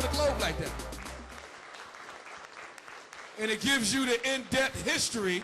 over the globe like that. And it gives you the in-depth history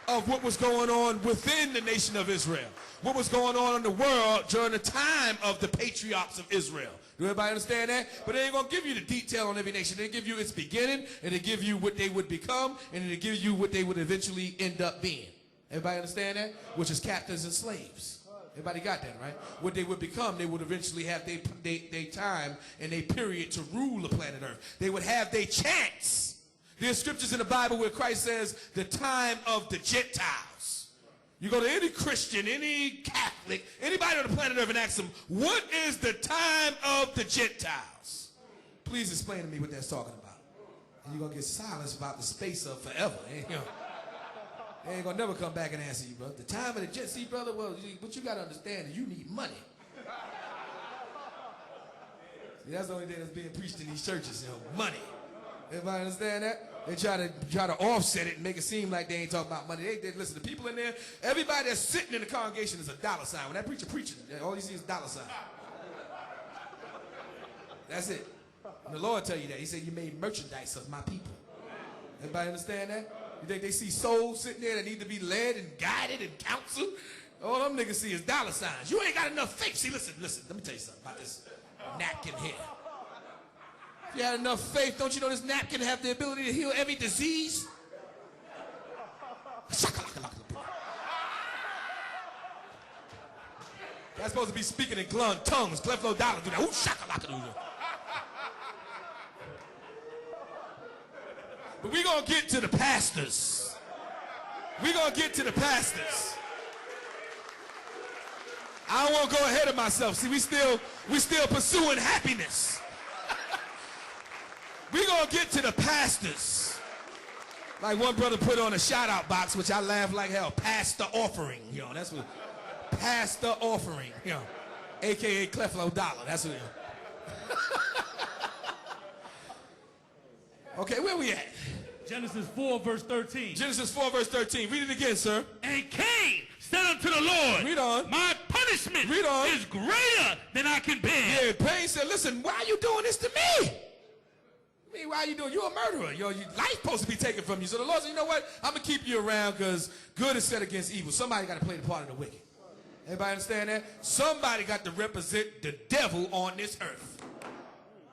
of what was going on within the nation of Israel. What was going on in the world during the time of the patriarchs of Israel. Do everybody understand that? But they ain't going to give you the detail on every nation. They give you its beginning, and they give you what they would become, and they give you what they would eventually end up being. Everybody understand that? Which is captives and slaves. Everybody got that, right? What they would become, they would eventually have their time and their period to rule the planet Earth. They would have their chance. There's scriptures in the Bible where Christ says the time of the Gentiles. You go to any Christian, any Catholic, anybody on the planet Earth and ask them, what is the time of the Gentiles? Please explain to me what that's talking about. And you're going to get silence about the space of forever. They ain't going to never come back and answer you, brother. The time of the Gentiles, see, brother, well, what you got to understand is you need money. See, that's the only thing that's being preached in these churches, money. Everybody understand that? They try to offset it and make it seem like they ain't talking about money. They listen, the people in there, everybody that's sitting in the congregation is a dollar sign. When that preacher preaches, all you see is dollar sign. That's it. And the Lord tell you that. He said, you made merchandise of my people. Everybody understand that? You think they see souls sitting there that need to be led and guided and counseled? All them niggas see is dollar signs. You ain't got enough faith. See, listen, let me tell you something about this napkin here. If you had enough faith, don't you know this napkin have the ability to heal every disease? That's supposed to be speaking in tongues. Cleflo Dollar do that. Ooh, shakalaka. But we're going to get to the pastors. We're going to get to the pastors. I don't want to go ahead of myself. See, we still pursuing happiness. We're going to get to the pastors. Like one brother put on a shout-out box, which I laugh like hell. Pastor offering. That's what. Pastor offering. A.K.A. Cleflo Dollar. That's what. Okay, where we at? Genesis 4, verse 13. Genesis 4, verse 13. Read it again, sir. And Cain said unto the Lord, read on. My punishment read on. is greater than I can bear. Yeah, Cain said, listen, why are you doing this to me? Why are you doing? You're a murderer. Your life's supposed to be taken from you. So the Lord said, you know what? I'm going to keep you around because good is set against evil. Somebody got to play the part of the wicked. Everybody understand that? Somebody got to represent the devil on this earth.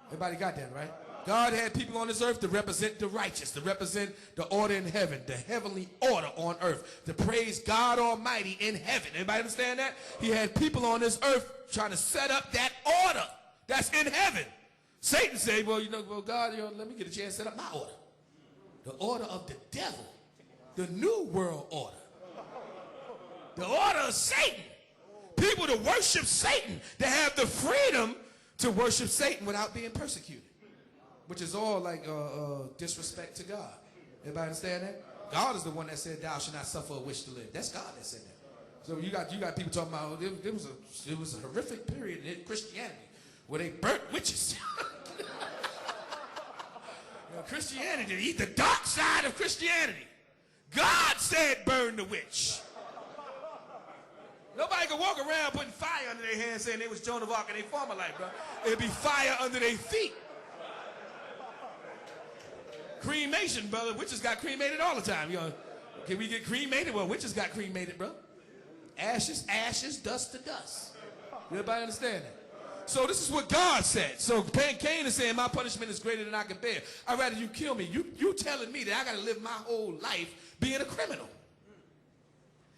Everybody got that, right? God had people on this earth to represent the righteous, to represent the order in heaven, the heavenly order on earth, to praise God Almighty in heaven. Everybody understand that? He had people on this earth trying to set up that order that's in heaven. Satan said, well, God, let me get a chance to set up my order. The order of the devil, the new world order, the order of Satan. People to worship Satan, to have the freedom to worship Satan without being persecuted. Which is all like disrespect to God. Everybody understand that? God is the one that said, thou shalt not suffer a witch to live. That's God that said that. So you got people talking about, it was a horrific period in Christianity where they burnt witches. Christianity, the dark side of Christianity. God said burn the witch. Nobody can walk around putting fire under their hands saying they was Joan of Arc in their former life, bro. It'd be fire under their feet. Cremation, brother. Witches got cremated all the time. Can we get cremated? Well, witches got cremated, bro. Ashes, dust to dust. Everybody understand that? So this is what God said. So Cain is saying, my punishment is greater than I can bear. I'd rather you kill me. You telling me that I got to live my whole life being a criminal.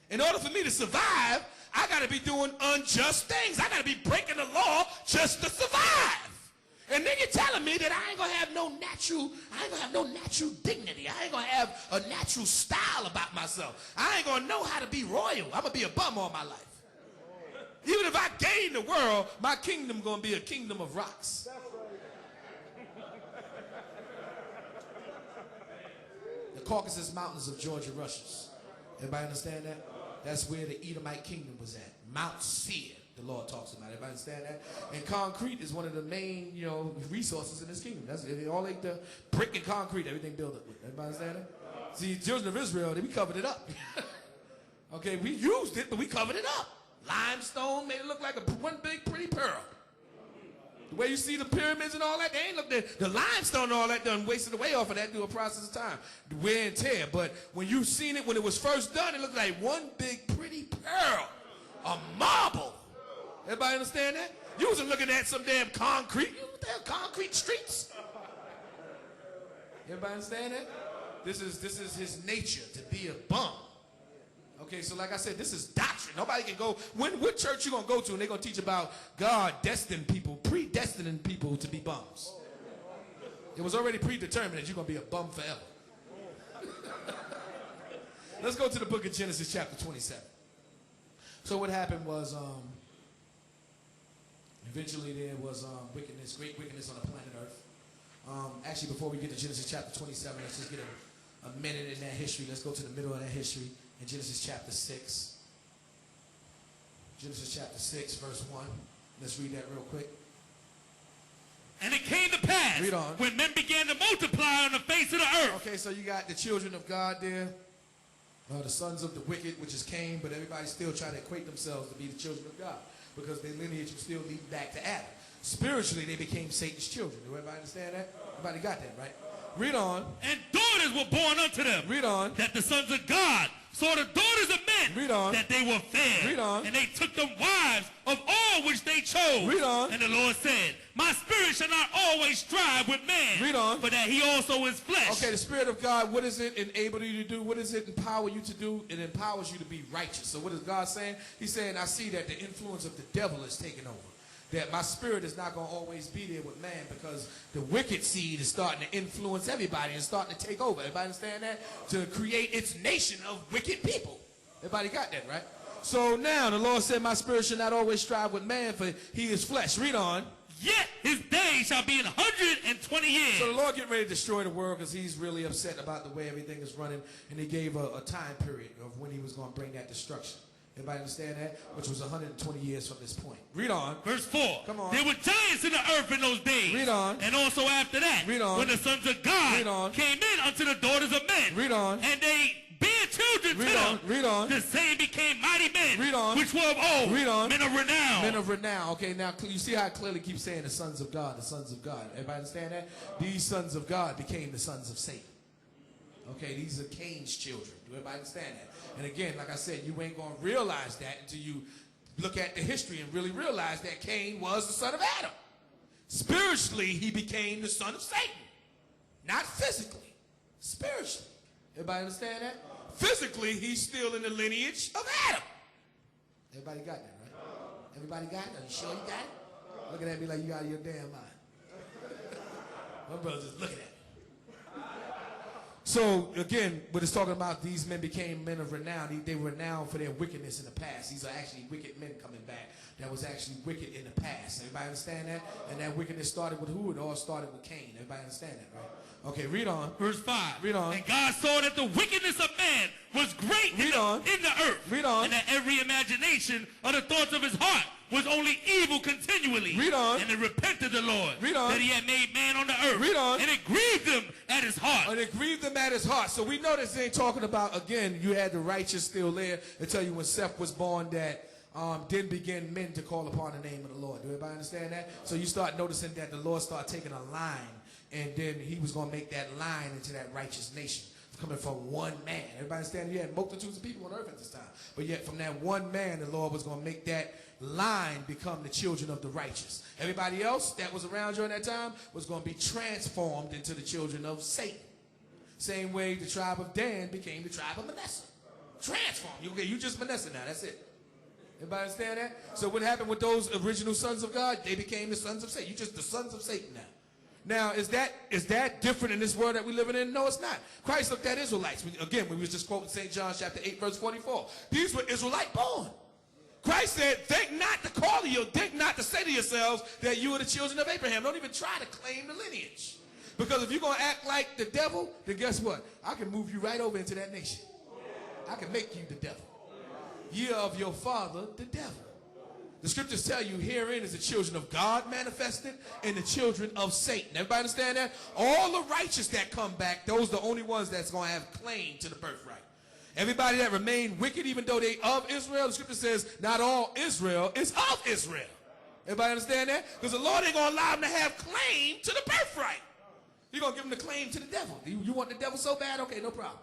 In order for me to survive, I got to be doing unjust things. I got to be breaking the law just to survive. And then you're telling me that I ain't gonna have no natural dignity. I ain't gonna have a natural style about myself. I ain't gonna know how to be royal. I'm gonna be a bum all my life. Even if I gain the world, my kingdom gonna be a kingdom of rocks. The Caucasus Mountains of Georgia Russians. Everybody understand that? That's where the Edomite kingdom was at. Mount Seir. The Lord talks about it. Everybody understand that? And concrete is one of the main, resources in this kingdom. That's all like the brick and concrete, everything built up with. Everybody understand that? See, the children of Israel, we covered it up. Okay, we used it, but we covered it up. Limestone made it look like one big pretty pearl. Where you see the pyramids and all that, they ain't looked at the limestone and all that done wasted away off of that through a process of time. Wear and tear. But when you seen it, when it was first done, it looked like one big pretty pearl. A marble. Everybody understand that? You wasn't looking at some damn concrete. What the hell, concrete streets? Everybody understand that? This is his nature, to be a bum. Okay, so like I said, this is doctrine. Nobody can go. What church you gonna go to and they're gonna teach about God destined people, predestining people to be bums? It was already predetermined that you're gonna be a bum forever. Let's go to the book of Genesis chapter 27. So what happened was eventually there was wickedness, great wickedness on the planet Earth. Actually, before we get to Genesis chapter 27, let's just get a minute in that history. Let's go to the middle of that history in Genesis chapter 6. Genesis chapter 6, verse 1. Let's read that real quick. And it came to pass Read on. when men began to multiply on the face of the earth. Okay, so you got the children of God there. The sons of the wicked, which is Cain, but everybody's still trying to equate themselves to be the children of God because their lineage will still lead back to Adam. Spiritually, they became Satan's children. Do everybody understand that? Everybody got that, right? Read on. And daughters were born unto them. Read on. That the sons of God saw the daughters of men. Read on. That they were fair. Read on. And they took them wives of all which they chose. Read on. And the Lord said, my spirit shall not always strive with man. Read on. For that he also is flesh. Okay, the Spirit of God, what does it enable you to do? What does it empower you to do? It empowers you to be righteous. So what is God saying? He's saying, I see that the influence of the devil is taking over. That my spirit is not going to always be there with man because the wicked seed is starting to influence everybody and starting to take over. Everybody understand that? To create its nation of wicked people. Everybody got that, right? So now the Lord said, my spirit shall not always strive with man, for he is flesh. Read on. Yet his days shall be 120 years. So the Lord getting ready to destroy the world because he's really upset about the way everything is running. And he gave a time period of when he was going to bring that destruction. Everybody understand that? Which was 120 years from this point. Read on. Verse 4. Come on. There were giants in the earth in those days. Read on. And also after that. Read on. When the sons of God Read on. came in unto the daughters of men. Read on. And they bare children Read to on. them. Read on. The same became mighty men. Read on. Which were of old. Read on. Men of renown. Men of renown. Okay, now you see how it clearly keeps saying the sons of God, the sons of God. Everybody understand that? These sons of God became the sons of Satan. Okay, these are Cain's children. Do everybody understand that? And again, like I said, you ain't going to realize that until you look at the history and really realize that Cain was the son of Adam. Spiritually, he became the son of Satan. Not physically, spiritually. Everybody understand that? Physically, he's still in the lineage of Adam. Everybody got that, right? Everybody got it? Are you sure you got it? Looking at me like you out of your damn mind. My brother's just looking at me. So, again, what it's talking about, these men became men of renown. They were renowned for their wickedness in the past. These are actually wicked men coming back that was actually wicked in the past. Everybody understand that? And that wickedness started with who? It all started with Cain. Everybody understand that, right? Okay, read on. Verse 5. Read on. And God saw that the wickedness of man was great in the earth. Read on. And that every imagination of the thoughts of his heart was only evil continually. Read on. And it repented the Lord. Read on. That he had made man on the earth. Read on. And it grieved him at his heart. And it grieved him at his heart. So we know this ain't talking about, again, you had the righteous still there. They tell you when Seth was born that then began men to call upon the name of the Lord. Do everybody understand that? So you start noticing that the Lord started taking a line, and then he was going to make that line into that righteous nation, coming from one man. Everybody understand? You had multitudes of people on earth at this time. But yet from that one man, the Lord was going to make that line become the children of the righteous. Everybody else that was around during that time was going to be transformed into the children of Satan. Same way the tribe of Dan became the tribe of Manasseh. Transformed. You just Manasseh now. That's it. Everybody understand that? So what happened with those original sons of God? They became the sons of Satan. You're just the sons of Satan now. Now, is that different in this world that we're living in? No, it's not. Christ looked at Israelites. Again, we was just quoting St. John chapter 8, verse 44. These were Israelite born. Christ said, think not to call you, think not to say to yourselves that you are the children of Abraham. Don't even try to claim the lineage. Because if you're going to act like the devil, then guess what? I can move you right over into that nation. I can make you the devil. Ye are of your father, the devil. The scriptures tell you herein is the children of God manifested and the children of Satan. Everybody understand that? All the righteous that come back, those are the only ones that's going to have claim to the birthright. Everybody that remain wicked, even though they of Israel, the scripture says not all Israel is of Israel. Everybody understand that? Because the Lord ain't going to allow him to have claim to the birthright. He's going to give him the claim to the devil. You want the devil so bad? Okay, no problem.